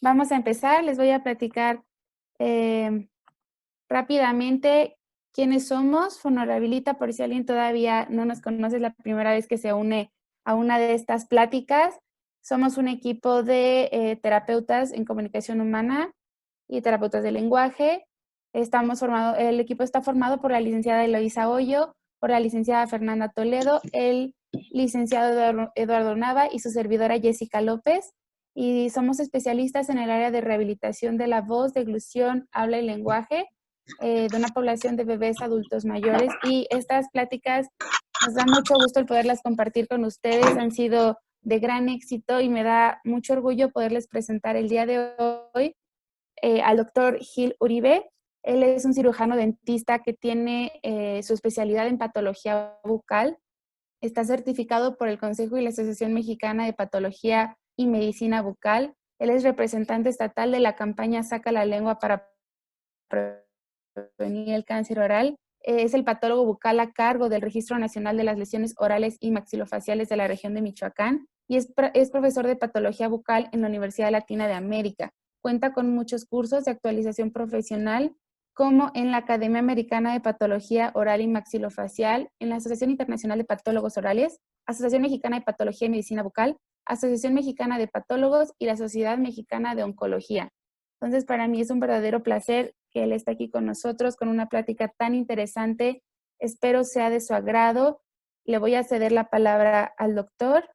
Vamos a empezar, les voy a platicar em, rápidamente quiénes somos. Fonorabilita, por si alguien todavía no nos conoce, es la primera vez que se une a una de estas pláticas. Somos un equipo de terapeutas en comunicación humana y terapeutas de lenguaje. El equipo está formado por la licenciada Eloisa Hoyo, por la licenciada Fernanda Toledo, el licenciado Eduardo Nava y su servidora Jessica López. Y somos especialistas en el área de rehabilitación de la voz, deglución, habla y lenguaje de una población de bebés adultos mayores. Y estas pláticas nos da mucho gusto el poderlas compartir con ustedes. Han sido de gran éxito y me da mucho orgullo poderles presentar el día de hoy al doctor Gil Uribe. Él es un cirujano dentista que tiene su especialidad en patología bucal. Está certificado por el Consejo y la Asociación Mexicana de Patología y Medicina Bucal. Él es representante estatal de la campaña Saca la Lengua para prevenir el cáncer oral. Es el patólogo bucal a cargo del Registro Nacional de las Lesiones Orales y Maxilofaciales de la región de Michoacán y es profesor de patología bucal en la Universidad Latina de América. Cuenta con muchos cursos de actualización profesional, como en la Academia Americana de Patología Oral y Maxilofacial, en la Asociación Internacional de Patólogos Orales, Asociación Mexicana de Patología y Medicina Bucal, Asociación Mexicana de Patólogos y la Sociedad Mexicana de Oncología. Entonces, para mí es un verdadero placer que él esté aquí con nosotros con una plática tan interesante. Espero sea de su agrado. Le voy a ceder la palabra al doctor.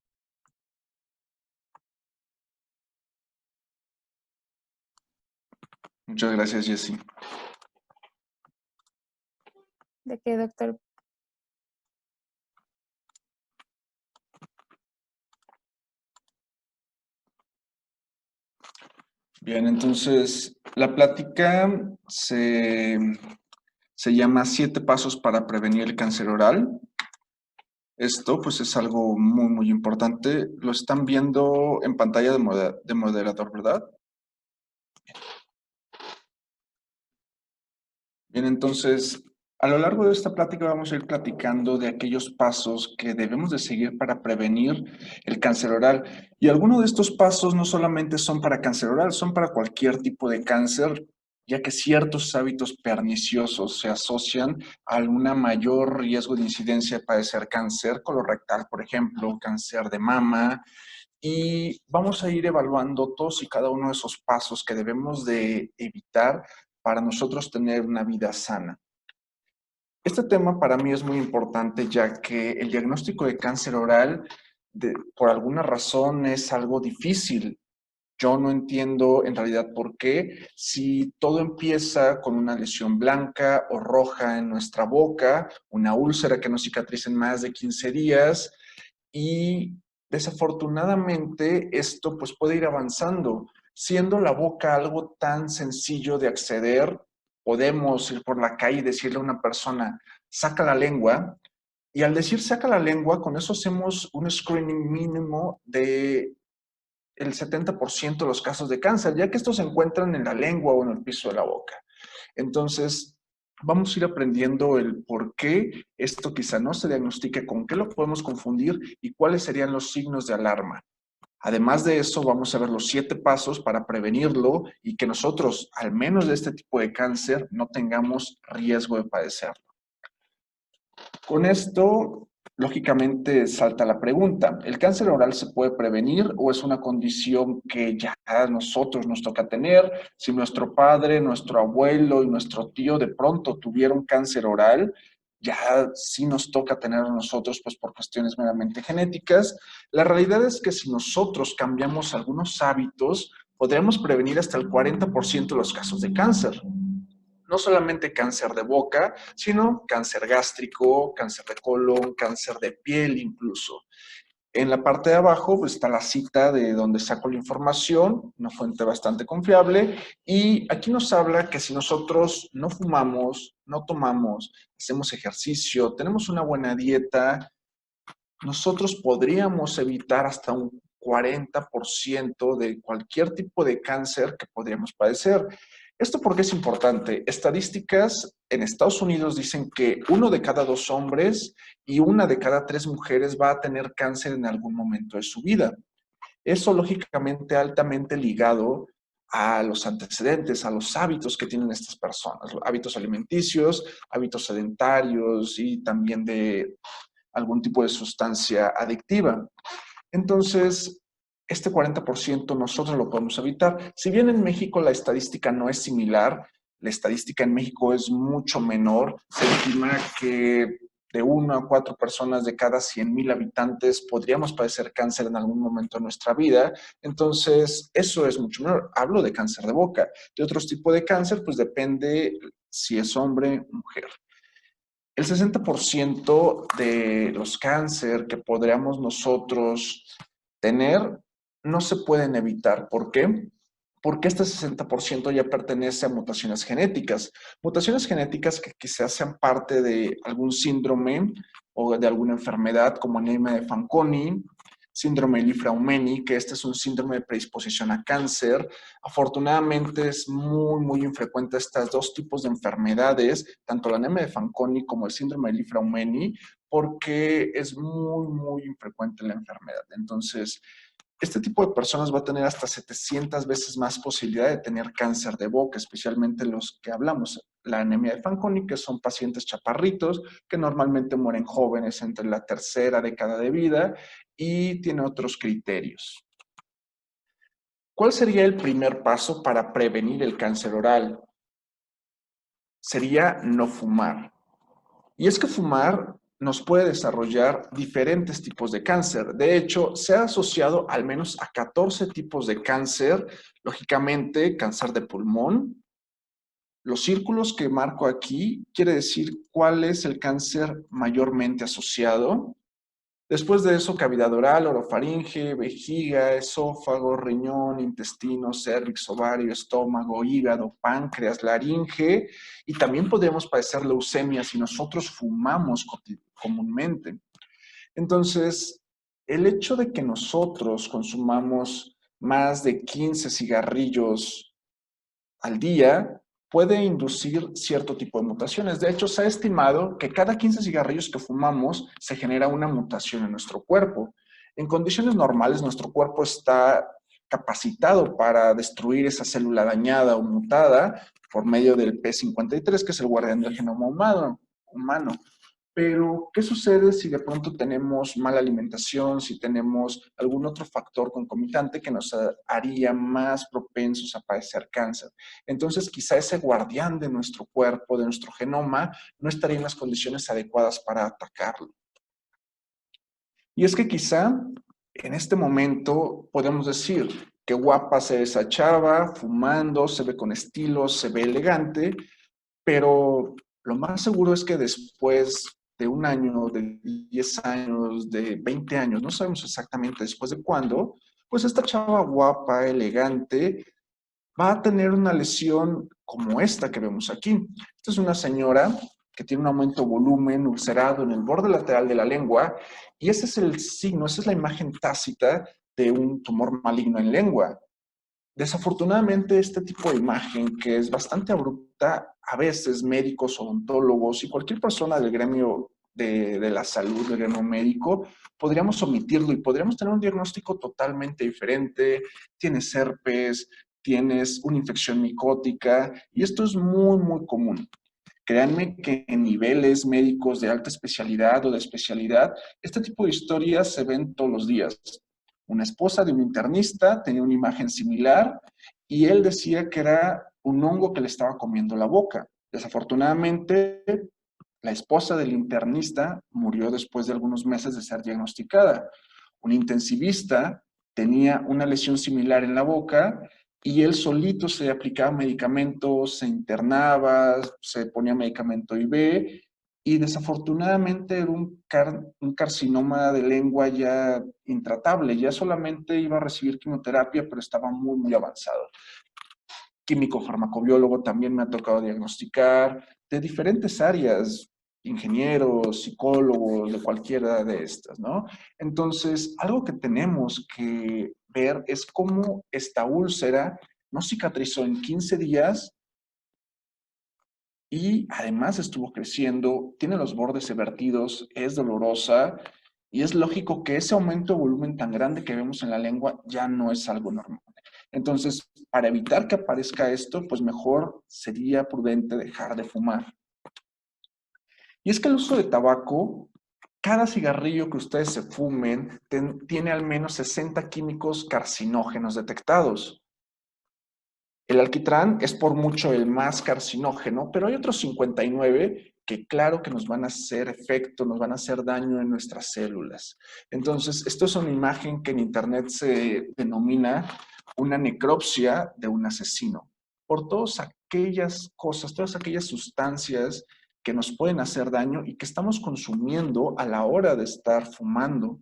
Muchas gracias, Jessy. ¿De qué, doctor? Bien, entonces la plática se llama 7 pasos para prevenir el cáncer oral. Esto pues es algo muy importante. Lo están viendo en pantalla de moderador, ¿verdad? Bien, entonces a lo largo de esta plática vamos a ir platicando de aquellos pasos que debemos de seguir para prevenir el cáncer oral. Y algunos de estos pasos no solamente son para cáncer oral, son para cualquier tipo de cáncer, ya que ciertos hábitos perniciosos se asocian a un mayor riesgo de incidencia de padecer cáncer colorectal, por ejemplo, cáncer de mama. Y vamos a ir evaluando todos y cada uno de esos pasos que debemos de evitar para nosotros tener una vida sana. Este tema para mí es muy importante, ya que el diagnóstico de cáncer oral, por alguna razón, es algo difícil. Yo no entiendo en realidad por qué, si todo empieza con una lesión blanca o roja en nuestra boca, una úlcera que no cicatriza en más de 15 días, y desafortunadamente esto pues puede ir avanzando. Siendo la boca algo tan sencillo de acceder, podemos ir por la calle y decirle a una persona, saca la lengua, y al decir saca la lengua, con eso hacemos un screening mínimo de el 70% de los casos de cáncer, ya que estos se encuentran en la lengua o en el piso de la boca. Entonces, vamos a ir aprendiendo el por qué esto quizá no se diagnostique, con qué lo podemos confundir y cuáles serían los signos de alarma. Además de eso, vamos a ver los 7 pasos para prevenirlo y que nosotros, al menos de este tipo de cáncer, no tengamos riesgo de padecerlo. Con esto, lógicamente, salta la pregunta, ¿el cáncer oral se puede prevenir o es una condición que ya a nosotros nos toca tener? Si nuestro padre, nuestro abuelo y nuestro tío de pronto tuvieron cáncer oral, ya sí nos toca tener a nosotros, pues por cuestiones meramente genéticas. La realidad es que si nosotros cambiamos algunos hábitos, podríamos prevenir hasta el 40% de los casos de cáncer. No solamente cáncer de boca, sino cáncer gástrico, cáncer de colon, cáncer de piel incluso. En la parte de abajo pues, está la cita de donde saco la información, una fuente bastante confiable, y aquí nos habla que si nosotros no fumamos, no tomamos, hacemos ejercicio, tenemos una buena dieta, nosotros podríamos evitar hasta un 40% de cualquier tipo de cáncer que podríamos padecer. ¿Esto por qué es importante? Estadísticas en Estados Unidos dicen que 1 de cada 2 hombres y 1 de cada 3 mujeres va a tener cáncer en algún momento de su vida. Eso lógicamente altamente ligado a los antecedentes, a los hábitos que tienen estas personas, hábitos alimenticios, hábitos sedentarios y también de algún tipo de sustancia adictiva. Entonces, este 40% nosotros lo podemos evitar. Si bien en México la estadística no es similar, la estadística en México es mucho menor. Se estima que de 1 a 4 personas de cada 100,000 habitantes podríamos padecer cáncer en algún momento de nuestra vida. Entonces, eso es mucho menor. Hablo de cáncer de boca. De otros tipos de cáncer, pues depende si es hombre o mujer. El 60% de los cáncer que podríamos nosotros tener no se pueden evitar. ¿Por qué? Porque este 60% ya pertenece a mutaciones genéticas. Mutaciones genéticas que quizás sean parte de algún síndrome o de alguna enfermedad como anemia de Fanconi, síndrome de Li-Fraumeni, que este es un síndrome de predisposición a cáncer. Afortunadamente es muy infrecuente estos dos tipos de enfermedades, tanto la anemia de Fanconi como el síndrome de Li-Fraumeni, porque es muy infrecuente la enfermedad. Entonces, este tipo de personas va a tener hasta 700 veces más posibilidad de tener cáncer de boca, especialmente los que hablamos, la anemia de Fanconi, que son pacientes chaparritos que normalmente mueren jóvenes entre la tercera década de vida y tiene otros criterios. ¿Cuál sería el primer paso para prevenir el cáncer oral? Sería no fumar. Y es que fumar nos puede desarrollar diferentes tipos de cáncer. De hecho, se ha asociado al menos a 14 tipos de cáncer. Lógicamente, cáncer de pulmón. Los círculos que marco aquí quiere decir cuál es el cáncer mayormente asociado. Después de eso, cavidad oral, orofaringe, vejiga, esófago, riñón, intestino, cérvix, ovario, estómago, hígado, páncreas, laringe, y también podemos padecer leucemia si nosotros fumamos comúnmente. Entonces, el hecho de que nosotros consumamos más de 15 cigarrillos al día puede inducir cierto tipo de mutaciones. De hecho, se ha estimado que cada 15 cigarrillos que fumamos se genera una mutación en nuestro cuerpo. En condiciones normales, nuestro cuerpo está capacitado para destruir esa célula dañada o mutada por medio del P53, que es el guardián del genoma humano. Pero, ¿qué sucede si de pronto tenemos mala alimentación, si tenemos algún otro factor concomitante que nos haría más propensos a padecer cáncer? Entonces, quizá ese guardián de nuestro cuerpo, de nuestro genoma, no estaría en las condiciones adecuadas para atacarlo. Y es que quizá en este momento podemos decir que guapa se ve esa chava, fumando, se ve con estilo, se ve elegante, pero lo más seguro es que después de 1 año, de 10 años, de 20 años, no sabemos exactamente después de cuándo, pues esta chava guapa, elegante, va a tener una lesión como esta que vemos aquí. Esta es una señora que tiene un aumento de volumen ulcerado en el borde lateral de la lengua y ese es el signo, esa es la imagen tácita de un tumor maligno en lengua. Desafortunadamente, este tipo de imagen, que es bastante abrupta, a veces médicos, odontólogos y cualquier persona del gremio de la salud, del gremio médico, podríamos omitirlo y podríamos tener un diagnóstico totalmente diferente. Tienes herpes, tienes una infección micótica y esto es muy común. Créanme que en niveles médicos de alta especialidad o de especialidad, este tipo de historias se ven todos los días. Una esposa de un internista tenía una imagen similar y él decía que era un hongo que le estaba comiendo la boca. Desafortunadamente, la esposa del internista murió después de algunos meses de ser diagnosticada. Un intensivista tenía una lesión similar en la boca y él solito se aplicaba medicamentos, se internaba, se ponía medicamento IV y desafortunadamente era un carcinoma de lengua ya intratable, ya solamente iba a recibir quimioterapia, pero estaba muy avanzado. Químico farmacobiólogo también me ha tocado diagnosticar de diferentes áreas, ingenieros, psicólogos, de cualquiera de estas, ¿no? Entonces, algo que tenemos que ver es cómo esta úlcera no cicatrizó en 15 días y además estuvo creciendo, tiene los bordes evertidos, es dolorosa y es lógico que ese aumento de volumen tan grande que vemos en la lengua ya no es algo normal. Entonces, para evitar que aparezca esto, pues mejor sería prudente dejar de fumar. Y es que el uso de tabaco, cada cigarrillo que ustedes se fumen tiene al menos 60 químicos carcinógenos detectados. El alquitrán es por mucho el más carcinógeno, pero hay otros 59 que claro que nos van a hacer efecto, nos van a hacer daño en nuestras células. Entonces, esto es una imagen que en internet se denomina una necropsia de un asesino, por todas aquellas cosas, todas aquellas sustancias que nos pueden hacer daño y que estamos consumiendo a la hora de estar fumando.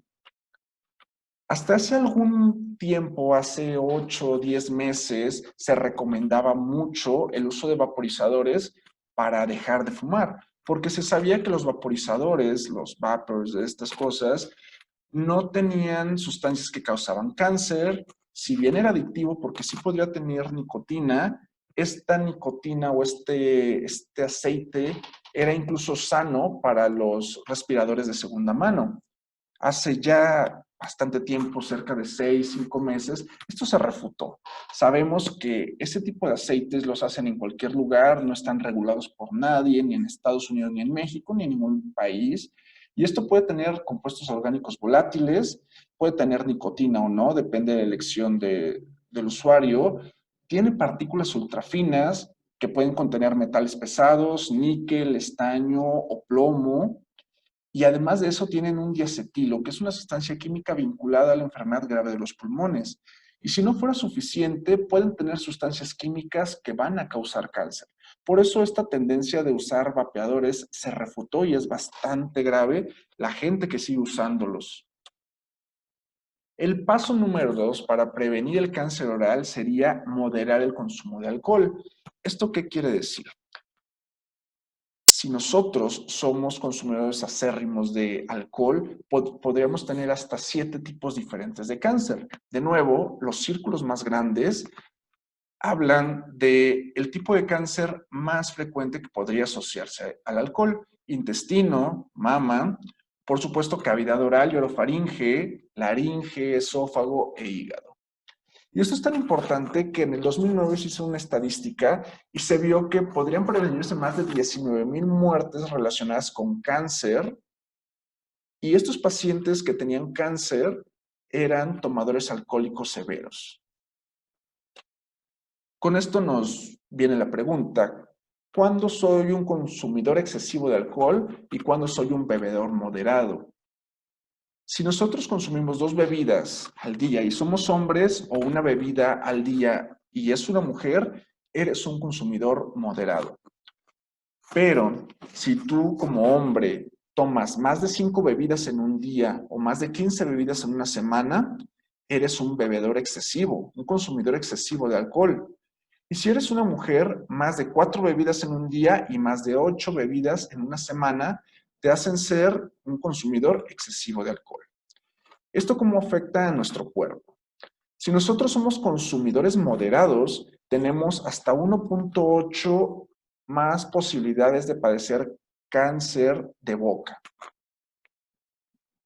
Hasta hace algún tiempo, hace 8 o 10 meses, se recomendaba mucho el uso de vaporizadores para dejar de fumar, porque se sabía que los vaporizadores, los vapors de estas cosas, no tenían sustancias que causaban cáncer, si bien era adictivo porque sí podría tener nicotina, esta nicotina o este aceite era incluso sano para los respiradores de segunda mano. Hace ya bastante tiempo, cerca de 6, 5 meses, esto se refutó. Sabemos que ese tipo de aceites los hacen en cualquier lugar, no están regulados por nadie, ni en Estados Unidos, ni en México, ni en ningún país. Y esto puede tener compuestos orgánicos volátiles, puede tener nicotina o no, depende de la elección del usuario. Tiene partículas ultrafinas que pueden contener metales pesados, níquel, estaño o plomo. Y además de eso tienen un diacetilo, que es una sustancia química vinculada a la enfermedad grave de los pulmones. Y si no fuera suficiente, pueden tener sustancias químicas que van a causar cáncer. Por eso esta tendencia de usar vapeadores se refutó y es bastante grave la gente que sigue usándolos. El paso número 2 para prevenir el cáncer oral sería moderar el consumo de alcohol. ¿Esto qué quiere decir? Si nosotros somos consumidores acérrimos de alcohol, podríamos tener hasta 7 tipos diferentes de cáncer. De nuevo, los círculos más grandes hablan del tipo de cáncer más frecuente que podría asociarse al alcohol: intestino, mama, por supuesto cavidad oral y orofaringe, laringe, esófago e hígado. Y esto es tan importante que en el 2009 se hizo una estadística y se vio que podrían prevenirse más de 19,000 muertes relacionadas con cáncer. Y estos pacientes que tenían cáncer eran tomadores alcohólicos severos. Con esto nos viene la pregunta: ¿cuándo soy un consumidor excesivo de alcohol y cuándo soy un bebedor moderado? Si nosotros consumimos 2 bebidas al día y somos hombres, o una bebida al día y es una mujer, eres un consumidor moderado. Pero si tú como hombre tomas más de 5 bebidas en un día o más de 15 bebidas en una semana, eres un bebedor excesivo, un consumidor excesivo de alcohol. Y si eres una mujer, más de 4 bebidas en un día y más de 8 bebidas en una semana te hacen ser un consumidor excesivo de alcohol. ¿Esto cómo afecta a nuestro cuerpo? Si nosotros somos consumidores moderados, tenemos hasta 1,8 más posibilidades de padecer cáncer de boca.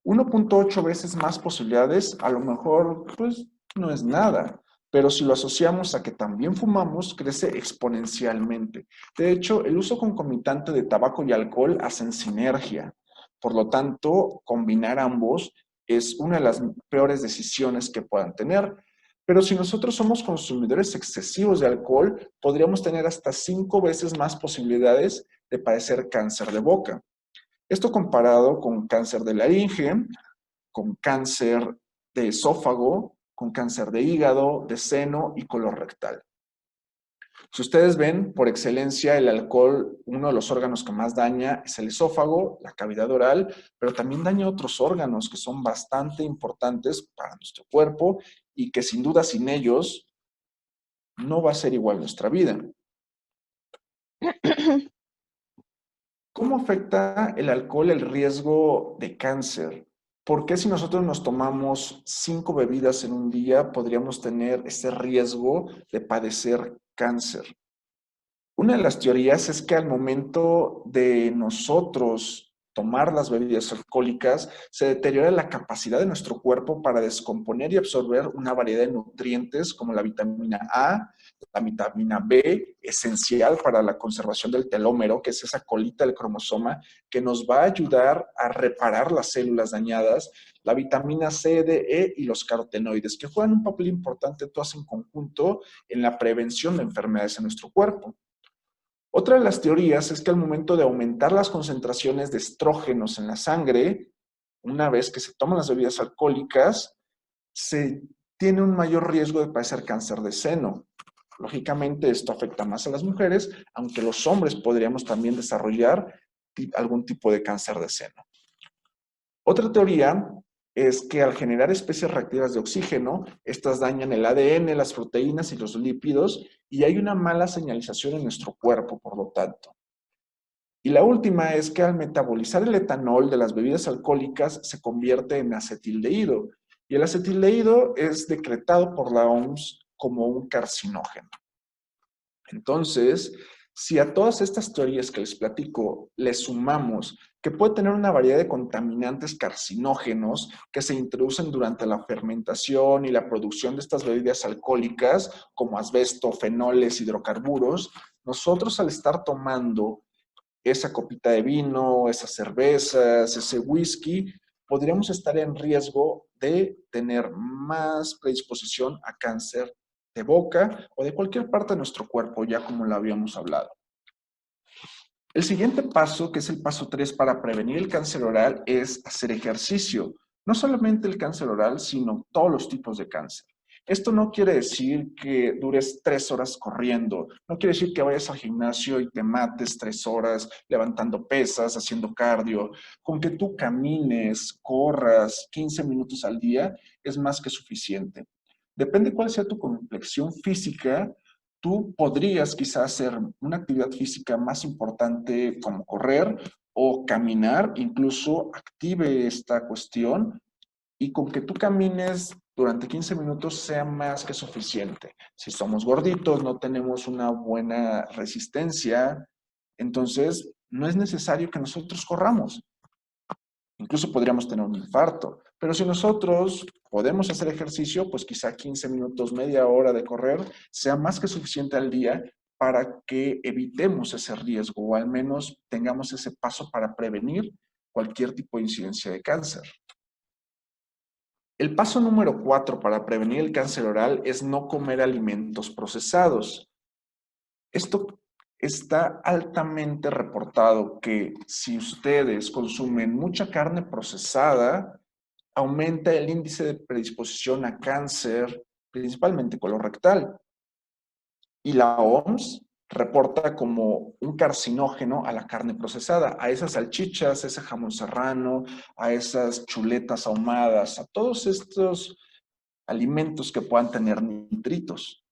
1,8 veces más posibilidades, a lo mejor, pues, no es nada, pero si lo asociamos a que también fumamos, crece exponencialmente. De hecho, el uso concomitante de tabaco y alcohol hacen sinergia. Por lo tanto, combinar ambos es una de las peores decisiones que puedan tener. Pero si nosotros somos consumidores excesivos de alcohol, podríamos tener hasta 5 veces más posibilidades de padecer cáncer de boca. Esto comparado con cáncer de laringe, con cáncer de esófago, con cáncer de hígado, de seno y colorectal. Si ustedes ven, por excelencia, el alcohol, uno de los órganos que más daña es el esófago, la cavidad oral, pero también daña otros órganos que son bastante importantes para nuestro cuerpo y que sin duda sin ellos no va a ser igual nuestra vida. ¿Cómo afecta el alcohol el riesgo de cáncer? ¿Por qué si nosotros nos tomamos 5 bebidas en un día podríamos tener ese riesgo de padecer cáncer? Una de las teorías es que al momento de nosotros tomar las bebidas alcohólicas, se deteriora la capacidad de nuestro cuerpo para descomponer y absorber una variedad de nutrientes como la vitamina A, la vitamina B, esencial para la conservación del telómero, que es esa colita del cromosoma que nos va a ayudar a reparar las células dañadas, la vitamina C, D, E y los carotenoides, que juegan un papel importante todas en conjunto en la prevención de enfermedades en nuestro cuerpo. Otra de las teorías es que al momento de aumentar las concentraciones de estrógenos en la sangre, una vez que se toman las bebidas alcohólicas, se tiene un mayor riesgo de padecer cáncer de seno. Lógicamente, esto afecta más a las mujeres, aunque los hombres podríamos también desarrollar algún tipo de cáncer de seno. Otra teoría es que al generar especies reactivas de oxígeno, estas dañan el ADN, las proteínas y los lípidos, y hay una mala señalización en nuestro cuerpo, por lo tanto. Y la última es que al metabolizar el etanol de las bebidas alcohólicas se convierte en acetildehído, y el acetildehído es decretado por la OMS como un carcinógeno. Entonces, si a todas estas teorías que les platico le sumamos que puede tener una variedad de contaminantes carcinógenos que se introducen durante la fermentación y la producción de estas bebidas alcohólicas, como asbesto, fenoles, hidrocarburos, nosotros al estar tomando esa copita de vino, esas cervezas, ese whisky, podríamos estar en riesgo de tener más predisposición a cáncer de boca o de cualquier parte de nuestro cuerpo, ya como lo habíamos hablado. El siguiente paso, que es el paso 3 para prevenir el cáncer oral, es hacer ejercicio. No solamente el cáncer oral, sino todos los tipos de cáncer. Esto no quiere decir que dures 3 horas corriendo, no quiere decir que vayas al gimnasio y te mates 3 horas levantando pesas, haciendo cardio. Con que tú camines, corras 15 minutos al día es más que suficiente. Depende cuál sea tu complexión física, tú podrías quizás hacer una actividad física más importante como correr o caminar, incluso active esta cuestión y con que tú camines durante 15 minutos sea más que suficiente. Si somos gorditos, no tenemos una buena resistencia, entonces no es necesario que nosotros corramos. Incluso podríamos tener un infarto. Pero si nosotros podemos hacer ejercicio, pues quizá 15 minutos, media hora de correr sea más que suficiente al día para que evitemos ese riesgo o al menos tengamos ese paso para prevenir cualquier tipo de incidencia de cáncer. El paso número 4 para prevenir el cáncer oral es no comer alimentos procesados. Esto está altamente reportado que si ustedes consumen mucha carne procesada, aumenta el índice de predisposición a cáncer, principalmente colorectal. Y la OMS reporta como un carcinógeno a la carne procesada, a esas salchichas, a ese jamón serrano, a esas chuletas ahumadas, a todos estos alimentos que puedan tener nitritos.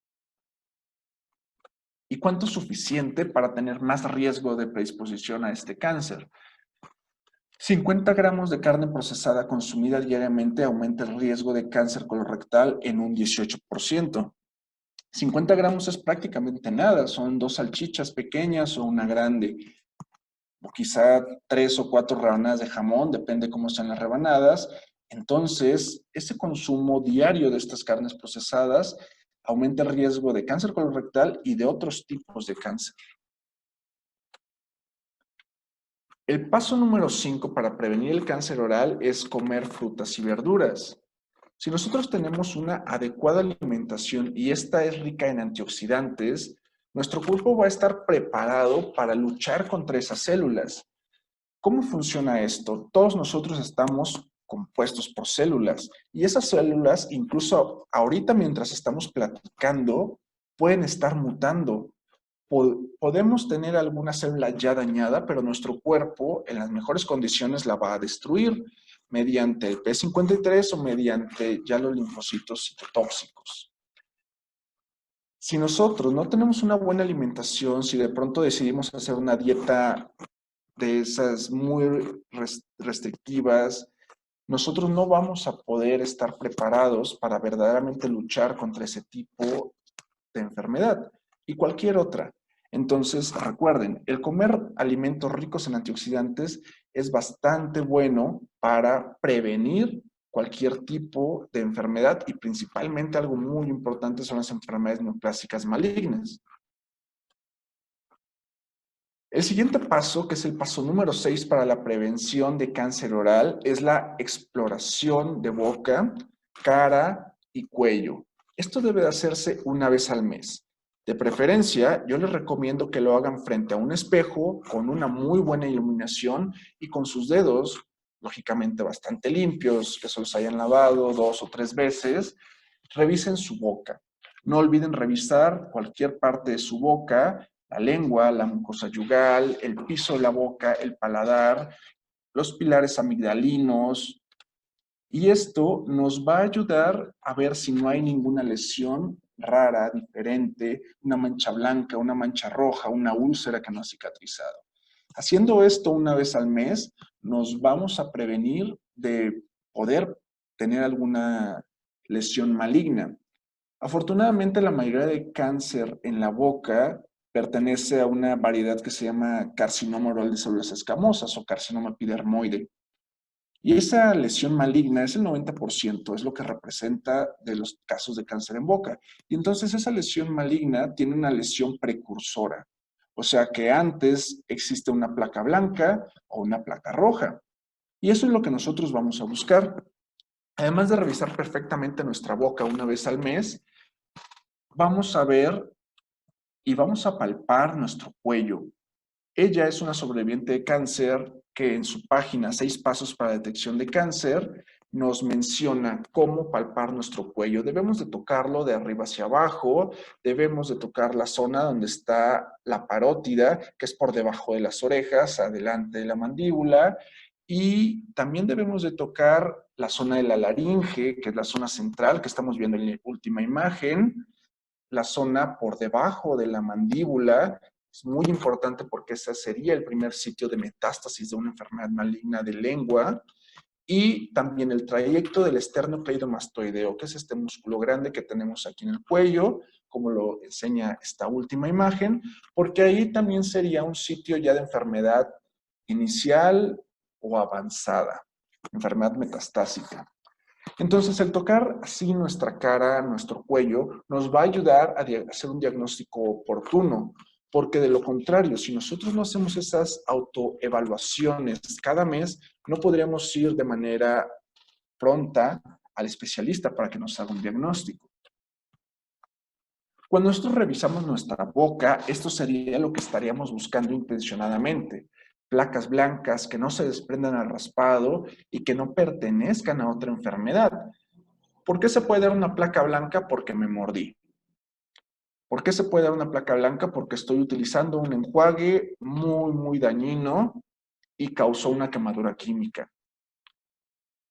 ¿Y cuánto es suficiente para tener más riesgo de predisposición a este cáncer? 50 gramos de carne procesada consumida diariamente aumenta el riesgo de cáncer colorectal en un 18%. 50 gramos es prácticamente nada, son 2 salchichas pequeñas o una grande, o quizá 3 o 4 rebanadas de jamón, depende cómo sean las rebanadas. Entonces, ese consumo diario de estas carnes procesadas aumenta el riesgo de cáncer colorectal y de otros tipos de cáncer. El paso número 5 para prevenir el cáncer oral es comer frutas y verduras. Si nosotros tenemos una adecuada alimentación y esta es rica en antioxidantes, nuestro cuerpo va a estar preparado para luchar contra esas células. ¿Cómo funciona esto? Todos nosotros estamos compuestos por células y esas células, incluso ahorita mientras estamos platicando, pueden estar mutando. Podemos tener alguna célula ya dañada, pero nuestro cuerpo en las mejores condiciones la va a destruir mediante el P53 o mediante ya los linfocitos citotóxicos. Si nosotros no tenemos una buena alimentación, si de pronto decidimos hacer una dieta de esas muy restrictivas, nosotros no vamos a poder estar preparados para verdaderamente luchar contra ese tipo de enfermedad y cualquier otra. Entonces, recuerden, el comer alimentos ricos en antioxidantes es bastante bueno para prevenir cualquier tipo de enfermedad y principalmente algo muy importante son las enfermedades neoplásicas malignas. El siguiente paso, que es el paso número 6 para la prevención de cáncer oral, es la exploración de boca, cara y cuello. Esto debe de hacerse una vez al mes. De preferencia, yo les recomiendo que lo hagan frente a un espejo con una muy buena iluminación y con sus dedos, lógicamente bastante limpios, que se los hayan lavado 2 o 3 veces. Revisen su boca. No olviden revisar cualquier parte de su boca, la lengua, la mucosa yugal, el piso de la boca, el paladar, los pilares amigdalinos. Y esto nos va a ayudar a ver si no hay ninguna lesión rara, diferente, una mancha blanca, una mancha roja, una úlcera que no ha cicatrizado. Haciendo esto una vez al mes, nos vamos a prevenir de poder tener alguna lesión maligna. Afortunadamente, la mayoría de cáncer en la boca pertenece a una variedad que se llama carcinoma oral de células escamosas o carcinoma epidermoide. Y esa lesión maligna es el 90%, es lo que representa de los casos de cáncer en boca. Y entonces esa lesión maligna tiene una lesión precursora. O sea que antes existe una placa blanca o una placa roja. Y eso es lo que nosotros vamos a buscar. Además de revisar perfectamente nuestra boca una vez al mes, vamos a ver y vamos a palpar nuestro cuello. Ella es una sobreviviente de cáncer que en su página 6 pasos para detección de cáncer nos menciona cómo palpar nuestro cuello. Debemos de tocarlo de arriba hacia abajo, debemos de tocar la zona donde está la parótida, que es por debajo de las orejas, adelante de la mandíbula, y también debemos de tocar la zona de la laringe, que es la zona central que estamos viendo en la última imagen, la zona por debajo de la mandíbula. Es muy importante porque ese sería el primer sitio de metástasis de una enfermedad maligna de lengua. Y también el trayecto del esternocleidomastoideo, que es este músculo grande que tenemos aquí en el cuello, como lo enseña esta última imagen, porque ahí también sería un sitio ya de enfermedad inicial o avanzada, enfermedad metastásica. Entonces, el tocar así nuestra cara, nuestro cuello, nos va a ayudar a hacer un diagnóstico oportuno, porque de lo contrario, si nosotros no hacemos esas autoevaluaciones cada mes, no podríamos ir de manera pronta al especialista para que nos haga un diagnóstico. Cuando nosotros revisamos nuestra boca, esto sería lo que estaríamos buscando intencionadamente. Placas blancas que no se desprendan al raspado y que no pertenezcan a otra enfermedad. ¿Por qué se puede dar una placa blanca? Porque me mordí. ¿Por qué se puede dar una placa blanca? Porque estoy utilizando un enjuague muy dañino y causó una quemadura química.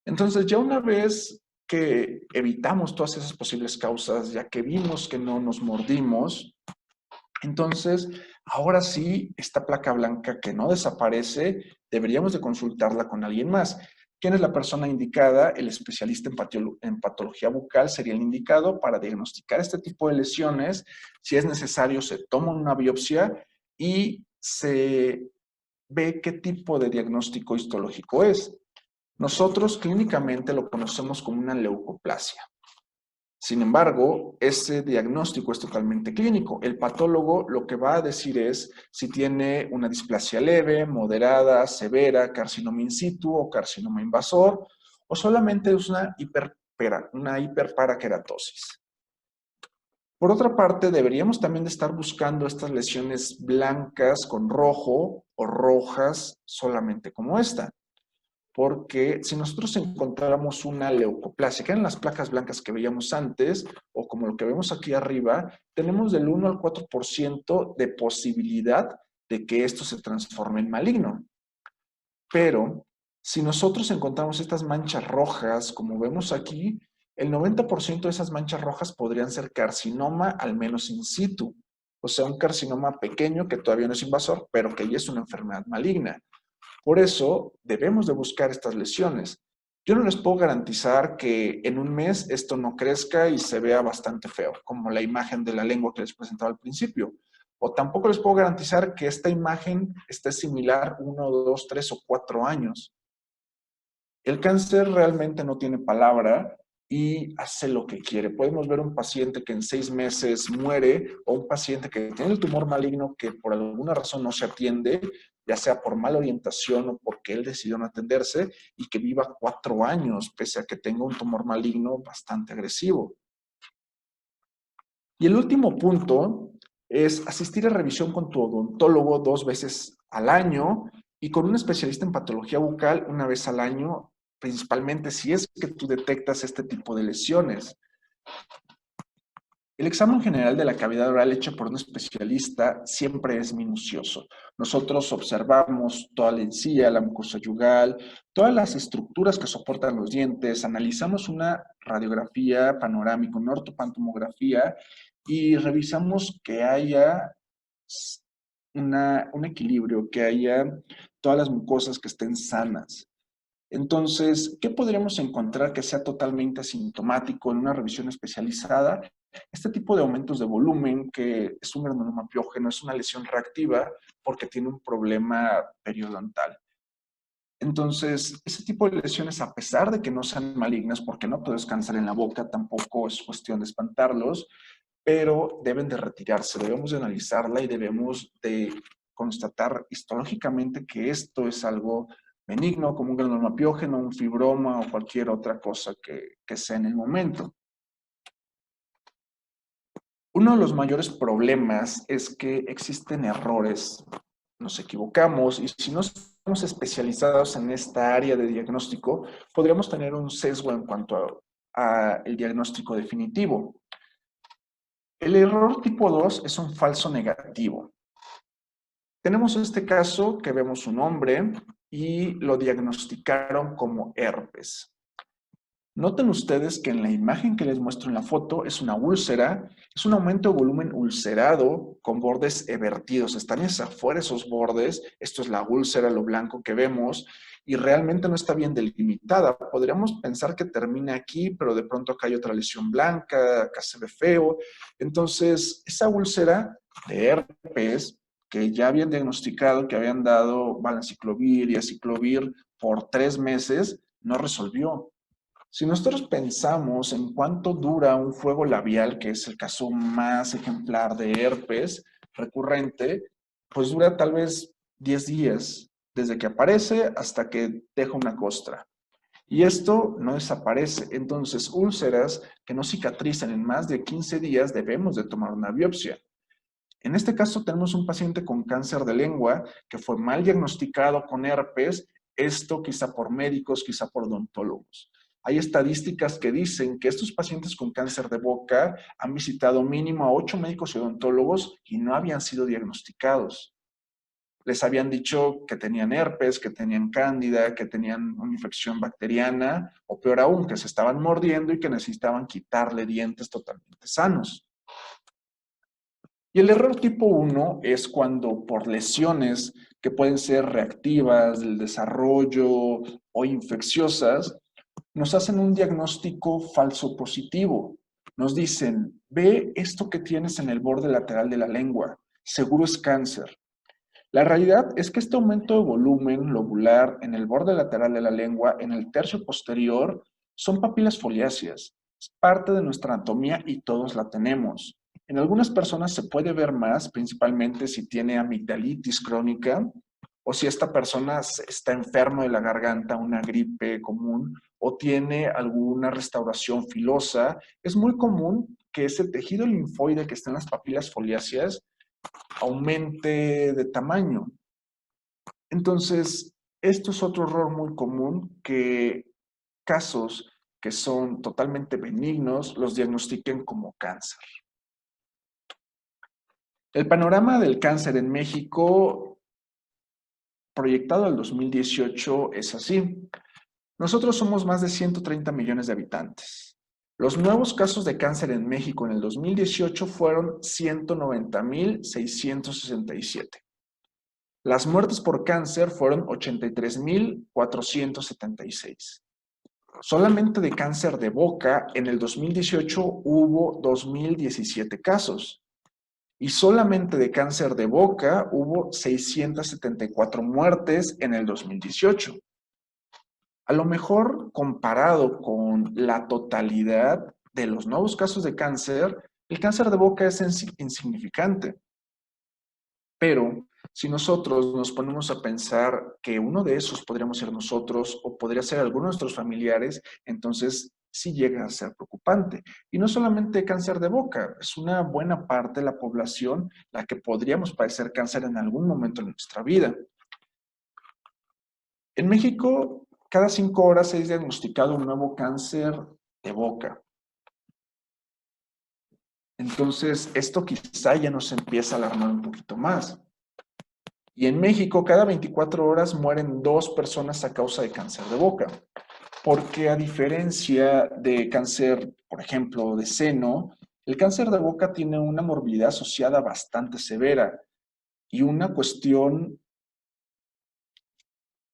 Entonces, ya una vez que evitamos todas esas posibles causas, ya que vimos que no nos mordimos, entonces, ahora sí, esta placa blanca que no desaparece, deberíamos de consultarla con alguien más. ¿Quién es la persona indicada? El especialista en patología bucal sería el indicado para diagnosticar este tipo de lesiones. Si es necesario, se toma una biopsia y se ve qué tipo de diagnóstico histológico es. Nosotros clínicamente lo conocemos como una leucoplasia. Sin embargo, ese diagnóstico es totalmente clínico. El patólogo lo que va a decir es si tiene una displasia leve, moderada, severa, carcinoma in situ o carcinoma invasor, o solamente es una hiperparaqueratosis. Por otra parte, deberíamos también de estar buscando estas lesiones blancas con rojo o rojas solamente como esta. Porque si nosotros encontráramos una leucoplasia, que eran las placas blancas que veíamos antes, o como lo que vemos aquí arriba, tenemos del 1 al 4% de posibilidad de que esto se transforme en maligno. Pero si nosotros encontramos estas manchas rojas, como vemos aquí, el 90% de esas manchas rojas podrían ser carcinoma, al menos in situ. O sea, un carcinoma pequeño que todavía no es invasor, pero que ya es una enfermedad maligna. Por eso debemos de buscar estas lesiones. Yo no les puedo garantizar que en un mes esto no crezca y se vea bastante feo, como la imagen de la lengua que les presentaba al principio, o tampoco les puedo garantizar que esta imagen esté similar 1, 2, 3 o 4 años. El cáncer realmente no tiene palabra y hace lo que quiere. Podemos ver un paciente que en 6 meses muere o un paciente que tiene el tumor maligno que por alguna razón no se atiende, ya sea por mala orientación o porque él decidió no atenderse y que viva 4 años pese a que tenga un tumor maligno bastante agresivo. Y el último punto es asistir a revisión con tu odontólogo 2 veces al año y con un especialista en patología bucal 1 vez al año, principalmente si es que tú detectas este tipo de lesiones. El examen general de la cavidad oral hecho por un especialista siempre es minucioso. Nosotros observamos toda la encía, la mucosa yugal, todas las estructuras que soportan los dientes, analizamos una radiografía panorámica, una ortopantomografía y revisamos que haya un equilibrio, que haya todas las mucosas que estén sanas. Entonces, ¿qué podríamos encontrar que sea totalmente asintomático en una revisión especializada? Este tipo de aumentos de volumen, que es un granuloma piógeno, es una lesión reactiva porque tiene un problema periodontal. Entonces, ese tipo de lesiones, a pesar de que no sean malignas, porque no todo es cáncer en la boca, tampoco es cuestión de espantarlos, pero deben de retirarse, debemos de analizarla y debemos de constatar histológicamente que esto es algo benigno, como un granuloma piógeno, un fibroma o cualquier otra cosa que sea en el momento. Uno de los mayores problemas es que existen errores, nos equivocamos y si no estamos especializados en esta área de diagnóstico, podríamos tener un sesgo en cuanto a el diagnóstico definitivo. El error tipo 2 es un falso negativo. Tenemos este caso que vemos un hombre y lo diagnosticaron como herpes. Noten ustedes que en la imagen que les muestro en la foto es una úlcera, es un aumento de volumen ulcerado con bordes evertidos. Están hacia afuera esos bordes, esto es la úlcera, lo blanco que vemos, y realmente no está bien delimitada. Podríamos pensar que termina aquí, pero de pronto acá hay otra lesión blanca, acá se ve feo. Entonces, esa úlcera de herpes que ya habían diagnosticado, que habían dado valanciclovir y aciclovir por 3 meses, no resolvió. Si nosotros pensamos en cuánto dura un fuego labial, que es el caso más ejemplar de herpes recurrente, pues dura tal vez 10 días, desde que aparece hasta que deja una costra. Y esto no desaparece. Entonces, úlceras que no cicatrizan en más de 15 días, debemos de tomar una biopsia. En este caso tenemos un paciente con cáncer de lengua que fue mal diagnosticado con herpes, esto quizá por médicos, quizá por odontólogos. Hay estadísticas que dicen que estos pacientes con cáncer de boca han visitado mínimo a 8 médicos y odontólogos y no habían sido diagnosticados. Les habían dicho que tenían herpes, que tenían cándida, que tenían una infección bacteriana o peor aún, que se estaban mordiendo y que necesitaban quitarle dientes totalmente sanos. Y el error tipo 1 es cuando por lesiones que pueden ser reactivas del desarrollo o infecciosas, nos hacen un diagnóstico falso positivo. Nos dicen, ve esto que tienes en el borde lateral de la lengua, seguro es cáncer. La realidad es que este aumento de volumen lobular en el borde lateral de la lengua, en el tercio posterior, son papilas foliáceas. Es parte de nuestra anatomía y todos la tenemos. En algunas personas se puede ver más, principalmente si tiene amigdalitis crónica o si esta persona está enfermo de la garganta, una gripe común, o tiene alguna restauración filosa. Es muy común que ese tejido linfoide que está en las papilas foliáceas aumente de tamaño. Entonces, esto es otro error muy común, que casos que son totalmente benignos los diagnostiquen como cáncer. El panorama del cáncer en México proyectado al 2018 es así. Nosotros somos más de 130 millones de habitantes. Los nuevos casos de cáncer en México en el 2018 fueron 190,667. Las muertes por cáncer fueron 83,476. Solamente de cáncer de boca en el 2018 hubo 2,017 casos. Y solamente de cáncer de boca hubo 674 muertes en el 2018. A lo mejor comparado con la totalidad de los nuevos casos de cáncer, el cáncer de boca es insignificante. Pero si nosotros nos ponemos a pensar que uno de esos podríamos ser nosotros o podría ser alguno de nuestros familiares, entonces sí llega a ser preocupante. Y no solamente cáncer de boca, es una buena parte de la población la que podríamos padecer cáncer en algún momento de nuestra vida. En México, cada 5 horas es diagnosticado un nuevo cáncer de boca. Entonces, esto quizá ya nos empieza a alarmar un poquito más. Y en México, cada 24 horas mueren 2 personas a causa de cáncer de boca. Porque a diferencia de cáncer, por ejemplo, de seno, el cáncer de boca tiene una morbilidad asociada bastante severa y una cuestión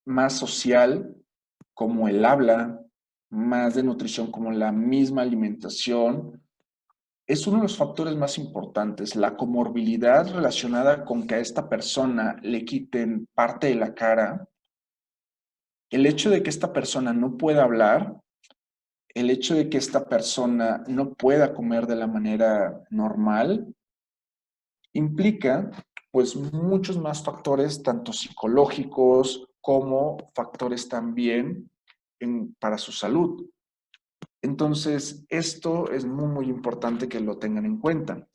más social, como el habla, más de nutrición, como la misma alimentación, es uno de los factores más importantes. La comorbilidad relacionada con que a esta persona le quiten parte de la cara, el hecho de que esta persona no pueda hablar, el hecho de que esta persona no pueda comer de la manera normal, implica pues muchos más factores, tanto psicológicos como factores también para su salud. Entonces, esto es muy, muy importante que lo tengan en cuenta.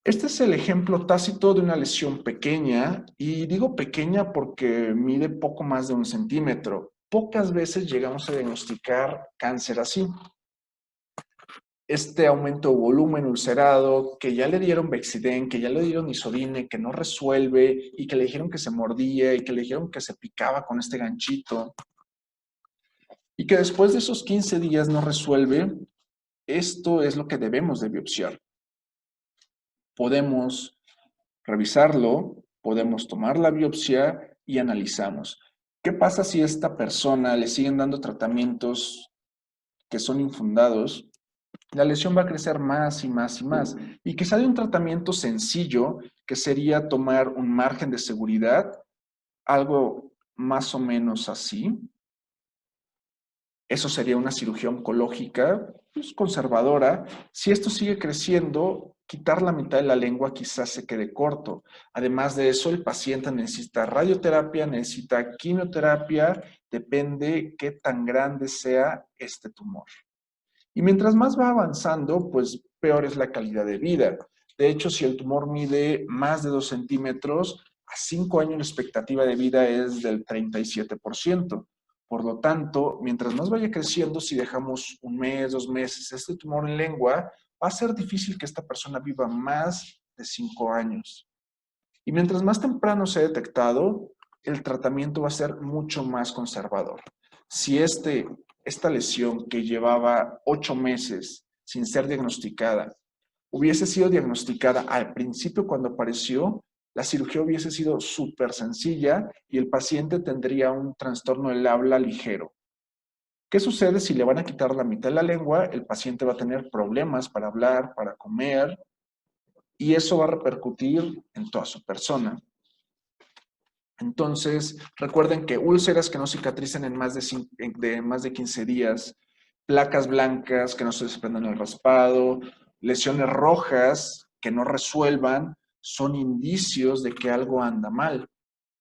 Este es el ejemplo tácito de una lesión pequeña, y digo pequeña porque mide poco más de 1 centímetro. Pocas veces llegamos a diagnosticar cáncer así. Este aumento de volumen ulcerado, que ya le dieron Bexidén, que ya le dieron Isodine, que no resuelve, y que le dijeron que se mordía, y que le dijeron que se picaba con este ganchito, y que después de esos 15 días no resuelve, esto es lo que debemos de biopsiar. Podemos revisarlo, podemos tomar la biopsia y analizamos. ¿Qué pasa si a esta persona le siguen dando tratamientos que son infundados? La lesión va a crecer más y más y más. Y quizá de un tratamiento sencillo, que sería tomar un margen de seguridad, algo más o menos así. Eso sería una cirugía oncológica, pues, conservadora. Si esto sigue creciendo, quitar la mitad de la lengua quizás se quede corto. Además de eso, el paciente necesita radioterapia, necesita quimioterapia, depende qué tan grande sea este tumor. Y mientras más va avanzando, pues peor es la calidad de vida. De hecho, si el tumor mide más de 2 centímetros, a 5 años la expectativa de vida es del 37%. Por lo tanto, mientras más vaya creciendo, si dejamos 1 mes, 2 meses este tumor en lengua, va a ser difícil que esta persona viva más de 5 años. Y mientras más temprano sea detectado, el tratamiento va a ser mucho más conservador. Si esta lesión que llevaba 8 meses sin ser diagnosticada hubiese sido diagnosticada al principio cuando apareció, la cirugía hubiese sido súper sencilla y el paciente tendría un trastorno del habla ligero. ¿Qué sucede si le van a quitar la mitad de la lengua? El paciente va a tener problemas para hablar, para comer, y eso va a repercutir en toda su persona. Entonces, recuerden que úlceras que no cicatrizan en más de 15 días, placas blancas que no se desprendan el raspado, lesiones rojas que no resuelvan, son indicios de que algo anda mal.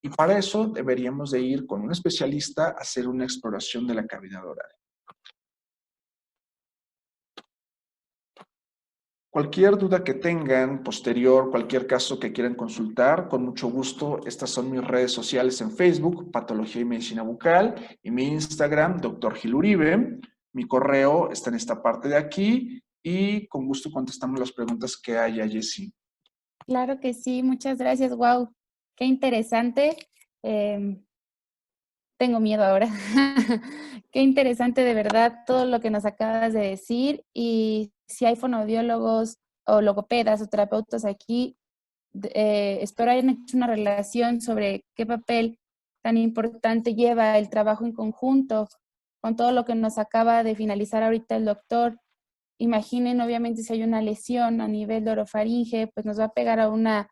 Y para eso deberíamos de ir con un especialista a hacer una exploración de la cavidad oral. Cualquier duda que tengan posterior, cualquier caso que quieran consultar, con mucho gusto, estas son mis redes sociales en Facebook, Patología y Medicina Bucal, y mi Instagram, Dr. Gil Uribe. Mi correo está en esta parte de aquí y con gusto contestamos las preguntas que haya, Jessie. Claro que sí, muchas gracias. Wow, qué interesante. Em, Tengo miedo ahora. Qué interesante de verdad todo lo que nos acabas de decir. Y si hay fonoaudiólogos o logopedas o terapeutas aquí, espero hayan hecho una relación sobre qué papel tan importante lleva el trabajo en conjunto con todo lo que nos acaba de finalizar ahorita el doctor. imaginen, obviamente, si hay una lesión a nivel de orofaringe, pues nos va a pegar a una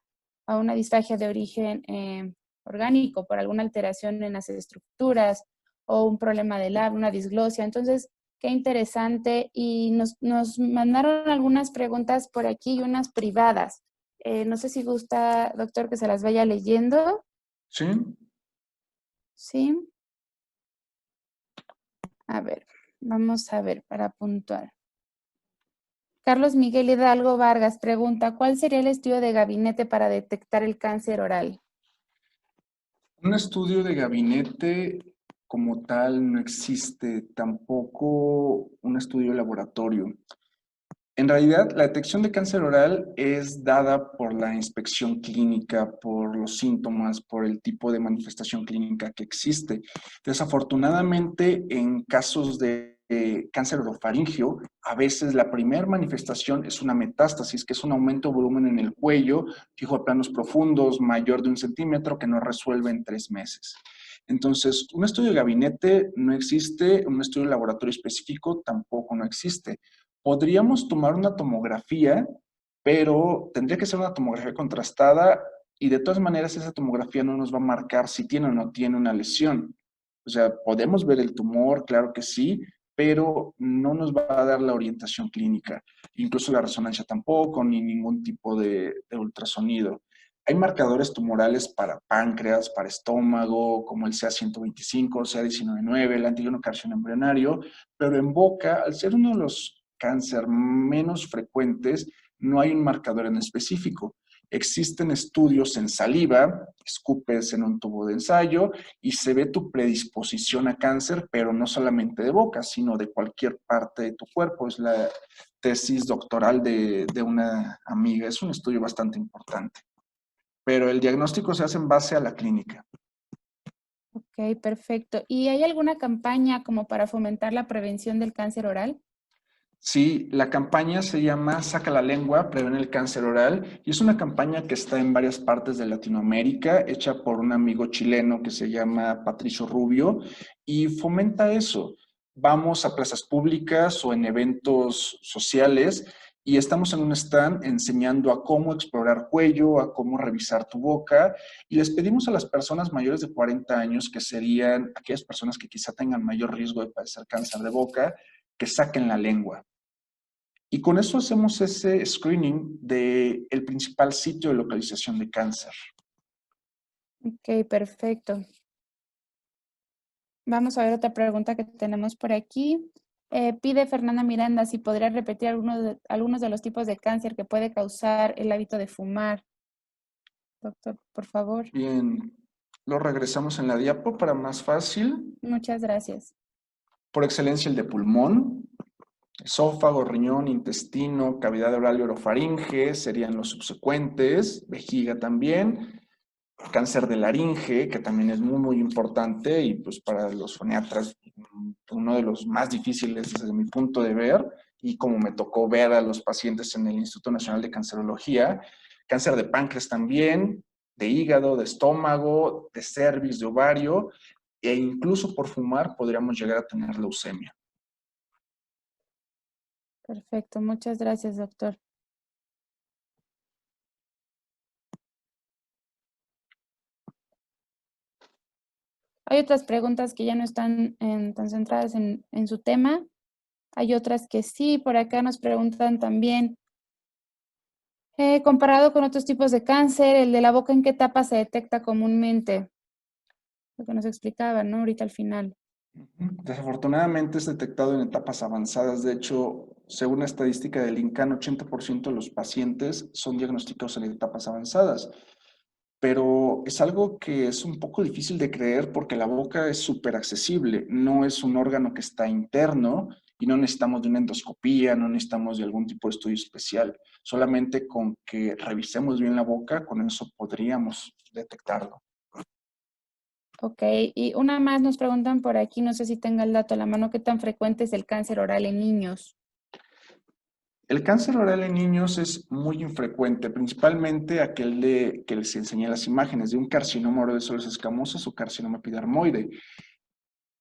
disfagia de origen orgánico por alguna alteración en las estructuras o un problema del habla, una disglosia. Entonces, qué interesante. Y nos mandaron algunas preguntas por aquí y unas privadas. No sé si gusta, doctor, que se las vaya leyendo. ¿Sí? Sí. A ver, vamos a ver para puntuar. Carlos Miguel Hidalgo Vargas pregunta, ¿cuál sería el estudio de gabinete para detectar el cáncer oral? Un estudio de gabinete como tal no existe, tampoco un estudio de laboratorio. En realidad, la detección de cáncer oral es dada por la inspección clínica, por los síntomas, por el tipo de manifestación clínica que existe. Desafortunadamente, en casos de cáncer orofaringio, a veces la primera manifestación es una metástasis, que es un aumento de volumen en el cuello, fijo a planos profundos, mayor de 1 centímetro, que no resuelve en 3 meses. Entonces, un estudio de gabinete no existe, un estudio de laboratorio específico tampoco no existe. Podríamos tomar una tomografía, pero tendría que ser una tomografía contrastada y de todas maneras esa tomografía no nos va a marcar si tiene o no tiene una lesión. O sea, podemos ver el tumor, claro que sí, pero no nos va a dar la orientación clínica. Incluso la resonancia tampoco, ni ningún tipo de ultrasonido. Hay marcadores tumorales para páncreas, para estómago, como el CA125, CA19,9, el antígeno carcinoma embrionario, pero en boca, al ser uno de los cáncer menos frecuentes, no hay un marcador en específico. Existen estudios en saliva, escupes en un tubo de ensayo y se ve tu predisposición a cáncer, pero no solamente de boca, sino de cualquier parte de tu cuerpo. Es la tesis doctoral de una amiga. Es un estudio bastante importante. Pero el diagnóstico se hace en base a la clínica. Ok, perfecto. ¿Y hay alguna campaña como para fomentar la prevención del cáncer oral? Sí, la campaña se llama Saca la lengua, previene el cáncer oral y es una campaña que está en varias partes de Latinoamérica, hecha por un amigo chileno que se llama Patricio Rubio y fomenta eso. Vamos a plazas públicas o en eventos sociales y estamos en un stand enseñando a cómo explorar cuello, a cómo revisar tu boca y les pedimos a las personas mayores de 40 años, que serían aquellas personas que quizá tengan mayor riesgo de padecer cáncer de boca, que saquen la lengua. Y con eso hacemos ese screening del principal sitio de localización de cáncer. Ok, perfecto. Vamos a ver otra pregunta que tenemos por aquí. Pide Fernanda Miranda si podría repetir algunos de los tipos de cáncer que puede causar el hábito de fumar. Doctor, por favor. Bien, lo regresamos en la diapo para más fácil. Muchas gracias. Por excelencia el de pulmón, esófago, riñón, intestino, cavidad oral y orofaringe serían los subsecuentes, vejiga también, cáncer de laringe, que también es muy, muy importante y pues para los foniatras uno de los más difíciles desde mi punto de ver y como me tocó ver a los pacientes en el Instituto Nacional de Cancerología, cáncer de páncreas también, de hígado, de estómago, de cervix, de ovario e incluso por fumar podríamos llegar a tener leucemia. Perfecto. Muchas gracias, doctor. Hay otras preguntas que ya no están tan centradas en su tema. Hay otras que sí. Por acá nos preguntan también, comparado con otros tipos de cáncer, el de la boca, ¿en qué etapa se detecta comúnmente? Lo que nos explicaba, ¿no? Ahorita al final. Desafortunadamente es detectado en etapas avanzadas. De hecho, según la estadística del INCAN, 80% de los pacientes son diagnosticados en etapas avanzadas. Pero es algo que es un poco difícil de creer porque la boca es súper accesible. No es un órgano que está interno y no necesitamos de una endoscopía, no necesitamos de algún tipo de estudio especial. Solamente con que revisemos bien la boca, con eso podríamos detectarlo. Ok, y una más nos preguntan por aquí, no sé si tenga el dato a la mano, ¿qué tan frecuente es el cáncer oral en niños? El cáncer oral en niños es muy infrecuente, principalmente aquel de que les enseñé las imágenes de un carcinoma oral de suelos escamosos o carcinoma epidermoide.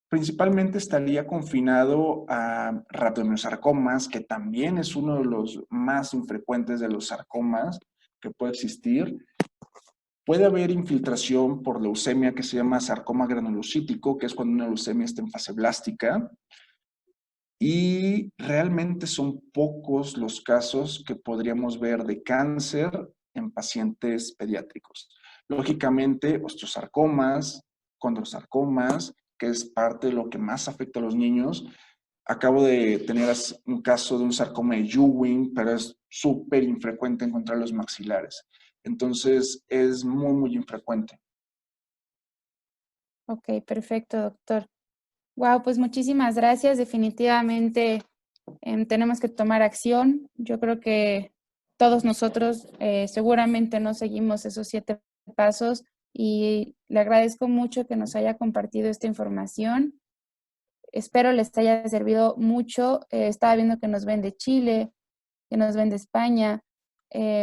Principalmente estaría confinado a rhabdomyosarcomas, que también es uno de los más infrecuentes de los sarcomas que puede existir. Puede haber infiltración por leucemia que se llama sarcoma granulocítico, que es cuando una leucemia está en fase blástica. Y realmente son pocos los casos que podríamos ver de cáncer en pacientes pediátricos. Lógicamente, osteosarcomas, condrosarcomas, que es parte de lo que más afecta a los niños. Acabo de tener un caso de un sarcoma de Ewing, pero es súper infrecuente encontrar los maxilares. Entonces, es muy, muy infrecuente. Ok, perfecto, doctor. Wow, pues muchísimas gracias. Definitivamente tenemos que tomar acción. Yo creo que todos nosotros seguramente no seguimos esos 7 pasos y le agradezco mucho que nos haya compartido esta información. Espero les haya servido mucho. Estaba viendo que nos ven de Chile, que nos ven de España.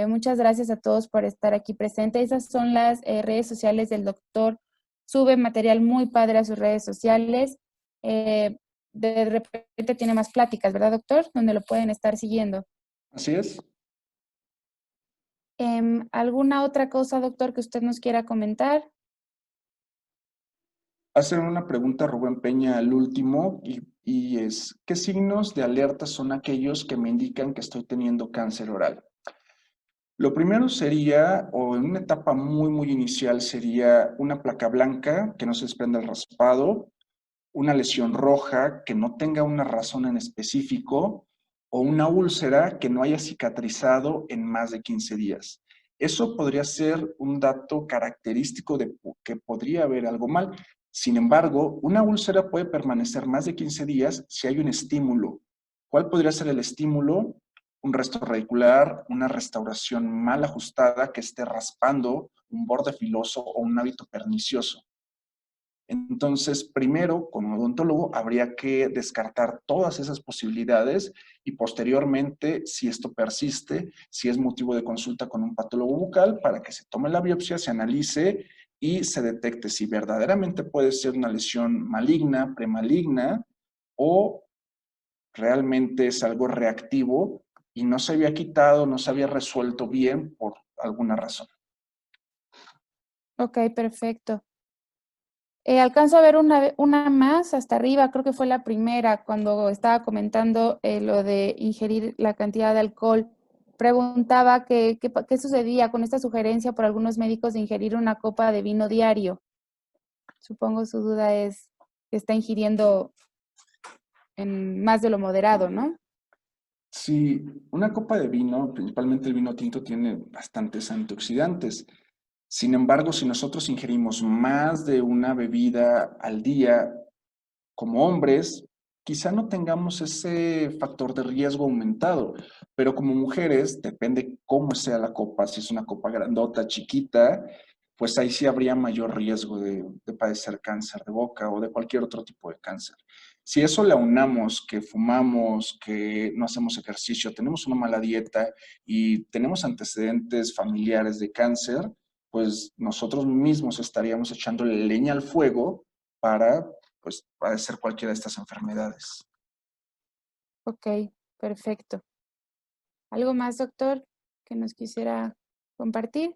Muchas gracias a todos por estar aquí presentes. Esas son las redes sociales del doctor. Sube material muy padre a sus redes sociales. De repente tiene más pláticas, ¿verdad, doctor? Donde lo pueden estar siguiendo. Así es. ¿Alguna otra cosa, doctor, que usted nos quiera comentar? Hacer una pregunta a Rubén Peña al último y es, ¿qué signos de alerta son aquellos que me indican que estoy teniendo cáncer oral? Lo primero sería, o en una etapa muy, muy inicial, sería una placa blanca que no se desprenda el raspado, una lesión roja que no tenga una razón en específico o una úlcera que no haya cicatrizado en más de 15 días. Eso podría ser un dato característico de que podría haber algo mal. Sin embargo, una úlcera puede permanecer más de 15 días si hay un estímulo. ¿Cuál podría ser el estímulo? Un resto radicular, una restauración mal ajustada que esté raspando, un borde filoso o un hábito pernicioso. Entonces, primero, como odontólogo, habría que descartar todas esas posibilidades y posteriormente, si esto persiste, si es motivo de consulta con un patólogo bucal para que se tome la biopsia, se analice y se detecte si verdaderamente puede ser una lesión maligna, premaligna o realmente es algo reactivo y no se había quitado, no se había resuelto bien por alguna razón. Ok, perfecto. Alcanzo a ver una más hasta arriba, creo que fue la primera, cuando estaba comentando lo de ingerir la cantidad de alcohol. Preguntaba qué sucedía con esta sugerencia por algunos médicos de ingerir una copa de vino diario. Supongo su duda es que está ingiriendo en más de lo moderado, ¿no? Sí, una copa de vino, principalmente el vino tinto, tiene bastantes antioxidantes. Sin embargo, si nosotros ingerimos más de una bebida al día como hombres, quizá no tengamos ese factor de riesgo aumentado, pero como mujeres, depende cómo sea la copa, si es una copa grandota, chiquita, pues ahí sí habría mayor riesgo de padecer cáncer de boca o de cualquier otro tipo de cáncer. Si eso le aunamos que fumamos, que no hacemos ejercicio, tenemos una mala dieta y tenemos antecedentes familiares de cáncer, pues nosotros mismos estaríamos echándole leña al fuego para pues padecer cualquiera de estas enfermedades. Ok, perfecto. ¿Algo más, doctor, que nos quisiera compartir?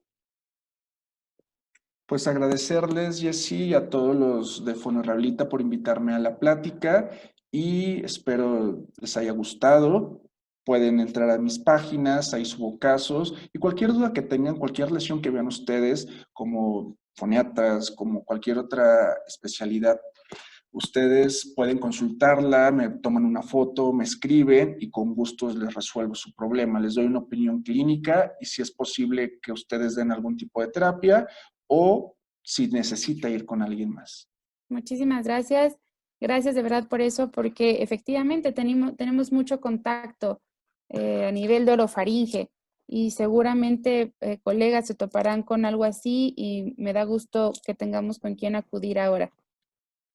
Pues agradecerles, Jessy, y a todos los de Fonorehabilita por invitarme a la plática y espero les haya gustado. Pueden entrar a mis páginas, ahí subo casos y cualquier duda que tengan, cualquier lesión que vean ustedes, como foniatas, como cualquier otra especialidad, ustedes pueden consultarla, me toman una foto, me escriben y con gusto les resuelvo su problema. Les doy una opinión clínica y si es posible que ustedes den algún tipo de terapia o si necesita ir con alguien más. Muchísimas gracias. Gracias de verdad por eso, porque efectivamente tenemos mucho contacto a nivel de orofaringe y seguramente colegas se toparán con algo así y me da gusto que tengamos con quién acudir ahora.